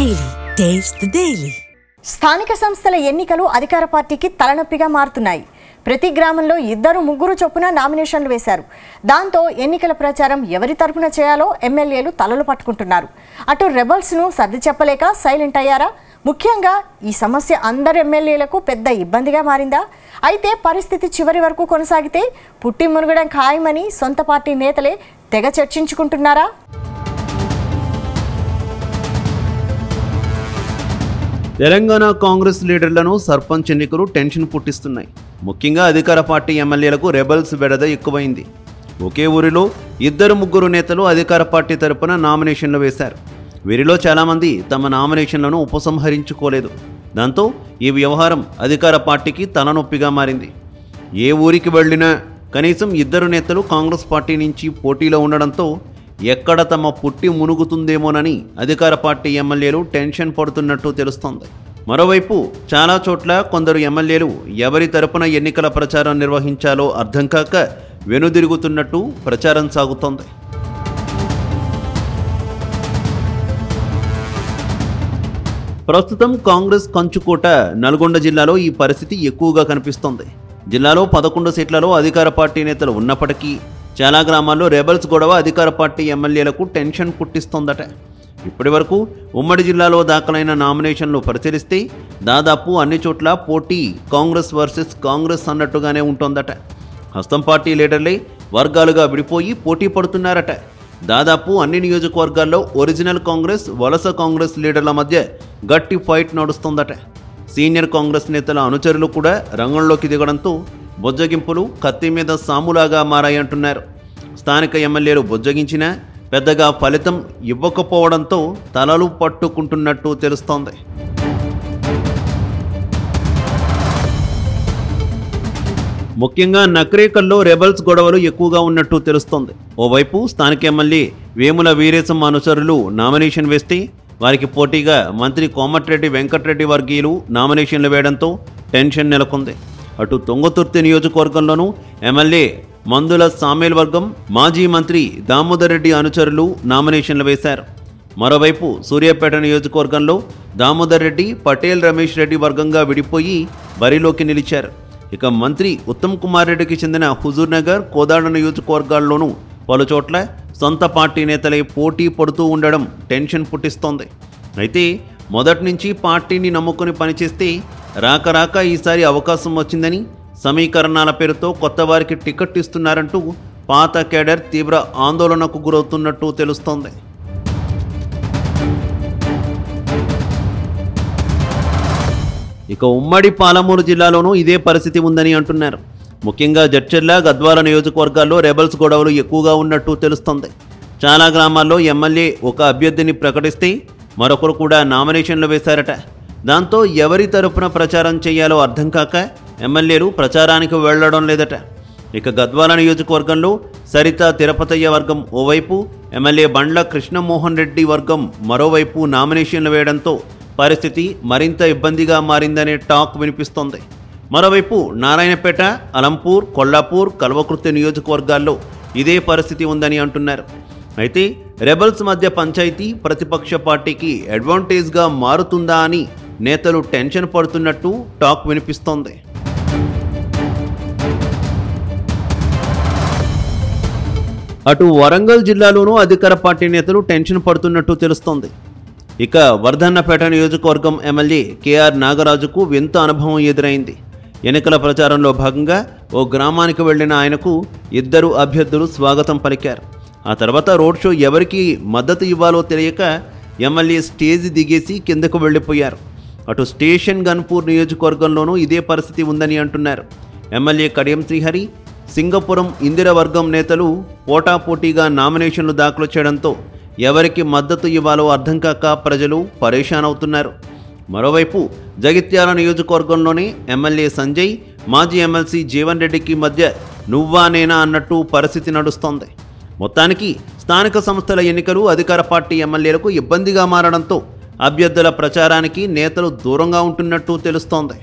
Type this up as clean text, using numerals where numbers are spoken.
Daily taste the daily. స్థానిక సంస్థల ఎన్నికలు అధికార పార్టీకి తలనొప్పిగా మారుతున్నాయి. ప్రతి గ్రామంలో 2-3 చొప్పున నామినేషన్లు వేశారు. దాంతో ఎన్నికల ప్రచారం ఎవరి తరపున చేయాలో ఎమ్మెల్యేలు తలలు పట్టుకుంటున్నారు. అటు రెబల్స్ను సర్ది చెప్పలేక సైలెంట్ అయ్యారా? ముఖ్యంగా ఈ సమస్య అందరు ఎమ్మెల్యేలకు పెద్ద ఇబ్బందిగా మారిందా? అయితే పరిస్థితి చివరి వరకు కొనసాగితే పుట్టి మునుగడం ఖాయమని సొంత పార్టీ నేతలే తెగ చర్చించుకుంటున్నారా? తెలంగాణ కాంగ్రెస్ లీడర్లను సర్పంచ్ ఎన్నికలు టెన్షన్ పుట్టిస్తున్నాయి. ముఖ్యంగా అధికార పార్టీ ఎమ్మెల్యేలకు రెబల్స్ బెడద ఎక్కువైంది. ఒకే ఊరిలో 2-3 నేతలు అధికార పార్టీ తరపున నామినేషన్లు వేశారు. వీరిలో చాలామంది తమ నామినేషన్లను ఉపసంహరించుకోలేదు. దాంతో ఈ వ్యవహారం అధికార పార్టీకి తలనొప్పిగా మారింది. ఏ ఊరికి వెళ్ళినా కనీసం 2 నేతలు కాంగ్రెస్ పార్టీ నుంచి పోటీలో ఉండడంతో ఎక్కడ తమ పుట్టి మునుగుతుందేమోనని అధికార పార్టీ ఎమ్మెల్యేలు టెన్షన్ పడుతున్నట్టు తెలుస్తోంది. మరోవైపు చాలా చోట్ల కొందరు ఎమ్మెల్యేలు ఎవరి తరపున ఎన్నికల ప్రచారం నిర్వహించాలో అర్థం కాక వెనుదిరుగుతున్నట్టు ప్రచారం సాగుతోంది. ప్రస్తుతం కాంగ్రెస్ కంచుకోట నల్గొండ జిల్లాలో ఈ పరిస్థితి ఎక్కువగా కనిపిస్తోంది. జిల్లాలో 11 సీట్లలో అధికార పార్టీ నేతలు ఉన్నప్పటికీ చాలా గ్రామాల్లో రెబల్స్ గొడవ అధికార పార్టీ ఎమ్మెల్యేలకు టెన్షన్ పుట్టిస్తోందట. ఇప్పటి వరకు ఉమ్మడి జిల్లాలో దాఖలైన నామినేషన్లు పరిశీలిస్తే దాదాపు అన్ని చోట్ల పోటీ కాంగ్రెస్ వర్సెస్ కాంగ్రెస్ అన్నట్టుగానే ఉంటోందట. హస్తం పార్టీ లీడర్లే వర్గాలుగా విడిపోయి పోటీ పడుతున్నారట. దాదాపు అన్ని నియోజకవర్గాల్లో ఒరిజినల్ కాంగ్రెస్, వలస కాంగ్రెస్ లీడర్ల మధ్య గట్టి ఫైట్ నడుస్తోందట. సీనియర్ కాంగ్రెస్ నేతల అనుచరులు కూడా రంగంలోకి దిగడంతో బొజ్జగింపులు కత్తి మీద సాములాగా మారాయంటున్నారు. స్థానిక ఎమ్మెల్యేలు బొజ్జగించినా పెద్దగా ఫలితం ఇవ్వకపోవడంతో తలలు పట్టుకుంటున్నట్టు తెలుస్తోంది. ముఖ్యంగా నకరేకల్లో రెబల్స్ గొడవలు ఎక్కువగా ఉన్నట్టు తెలుస్తోంది. ఓవైపు స్థానిక ఎమ్మెల్యే వేముల వీరేశం అనుచరులు నామినేషన్ వేస్తే వారికి పోటీగా మంత్రి కోమటిరెడ్డి వెంకటరెడ్డి వర్గీయులు నామినేషన్లు వేయడంతో టెన్షన్ నెలకొంది. అటు తుంగతుర్తి నియోజకవర్గంలోనూ ఎమ్మెల్యే మందుల సామేల్ వర్గం, మాజీ మంత్రి దామోదర్ రెడ్డి అనుచరులు నామినేషన్లు వేశారు. మరోవైపు సూర్యాపేట నియోజకవర్గంలో దామోదర్ రెడ్డి, పటేల్ రమేష్ రెడ్డి వర్గంగా విడిపోయి బరిలోకి నిలిచారు. ఇక మంత్రి ఉత్తమ్ కుమార్ రెడ్డికి చెందిన హుజూర్నగర్, కోదాడ నియోజకవర్గాల్లోనూ పలుచోట్ల సొంత పార్టీ నేతలే పోటీ పడుతూ ఉండడం టెన్షన్ పుట్టిస్తోంది. అయితే మొదటి నుంచి పార్టీని నమ్ముకుని పనిచేస్తే రాక ఈసారి అవకాశం వచ్చిందని, సమీకరణాల పేరుతో కొత్త వారికి టికెట్ ఇస్తున్నారంటూ పాత కేడర్ తీవ్ర ఆందోళనకు గురవుతున్నట్టు తెలుస్తోంది. ఇక ఉమ్మడి పాలమూరు జిల్లాలోనూ ఇదే పరిస్థితి ఉందని అంటున్నారు. ముఖ్యంగా జడ్చర్ల, గద్వాల నియోజకవర్గాల్లో రెబల్స్ గొడవలు ఎక్కువగా ఉన్నట్టు తెలుస్తోంది. చాలా గ్రామాల్లో ఎమ్మెల్యే ఒక అభ్యర్థిని ప్రకటిస్తే మరొకరు కూడా నామినేషన్లు వేశారట. దాంతో ఎవరి తరపున ప్రచారం చేయాలో అర్థం కాక ఎమ్మెల్యేలు ప్రచారానికి వెళ్లడం లేదట. ఇక గద్వాల నియోజకవర్గంలో సరిత తిరుపతయ్య వర్గం ఓవైపు, ఎమ్మెల్యే బండ్ల కృష్ణమోహన్ రెడ్డి వర్గం మరోవైపు నామినేషన్లు వేయడంతో పరిస్థితి మరింత ఇబ్బందిగా మారిందనే టాక్ వినిపిస్తోంది. మరోవైపు నారాయణపేట, అలంపూర్, కొల్లాపూర్, కల్వకుర్తి నియోజకవర్గాల్లో ఇదే పరిస్థితి ఉందని అంటున్నారు. అయితే రెబల్స్ మధ్య పంచాయతీ ప్రతిపక్ష పార్టీకి అడ్వాంటేజ్గా మారుతుందా అని నేతలు టెన్షన్ పడుతున్నట్టు టాక్ వినిపిస్తోంది. అటు వరంగల్ జిల్లాలోనూ అధికార పార్టీ నేతలు టెన్షన్ పడుతున్నట్టు తెలుస్తోంది. ఇక వర్ధన్నపేట నియోజకవర్గం ఎమ్మెల్యే కేఆర్ నాగరాజుకు వింత అనుభవం ఎదురైంది. ఎన్నికల ప్రచారంలో భాగంగా ఓ గ్రామానికి వెళ్లిన ఆయనకు 2 అభ్యర్థులు స్వాగతం పలికారు. ఆ తర్వాత రోడ్ షో ఎవరికి మద్దతు ఇవ్వాలో తెలియక ఎమ్మెల్యే స్టేజ్ దిగేసి కిందకు వెళ్లిపోయారు. అటు స్టేషన్ గన్పూర్ నియోజకవర్గంలోనూ ఇదే పరిస్థితి ఉందని అంటున్నారు. ఎమ్మెల్యే కడియం శ్రీహరి, సింగపురం ఇందిరవర్గం నేతలు పోటాపోటీగా నామినేషన్లు దాఖలు చేయడంతో ఎవరికి మద్దతు ఇవ్వాలో అర్థం కాక ప్రజలు పరేషాన్ అవుతున్నారు. మరోవైపు జగిత్యాల నియోజకవర్గంలోనే ఎమ్మెల్యే సంజయ్, మాజీ ఎమ్మెల్సీ జీవన్ రెడ్డికి మధ్య నువ్వా నేనా అన్నట్టు పరిస్థితి నడుస్తోంది. మొత్తానికి స్థానిక సంస్థల ఎన్నికలు అధికార పార్టీ ఎమ్మెల్యేలకు ఇబ్బందిగా మారడంతో అభ్యర్థుల ప్రచారానికి నేతలు దూరంగా ఉంటున్నట్టు తెలుస్తోంది.